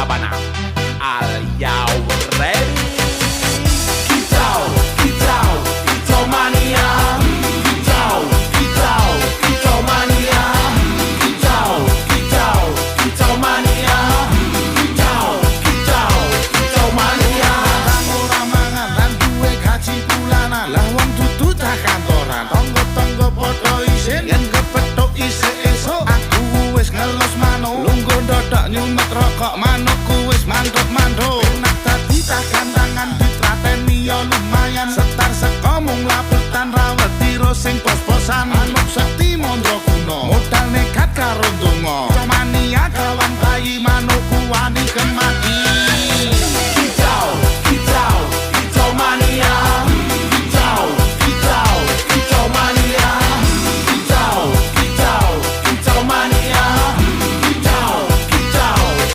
sabana. Are you ready? Kicau, kicau, kicau mania. Kicau, kicau, kicau mania. Kicau, kicau, kicau mania. Kicau, kicau, kicau mania. Ora mangan lan duwe gaji bulanan. Lah wong dudu tak kantoran. Tonggo-tonggo padha isin yen kepethuk isih esuk. Aku wis ngelos manuk. Lungguh dodok nyumet rokok manukku wis manduk-manduk. Enak dadi tak gandangan ditrateni yo lumayan. Setar seko mung laputan rawetiro sing pos-posan. Manuk sekti mondro kuno. Modal nekat karo donga. Mania kawan bayi manukku wani kemati.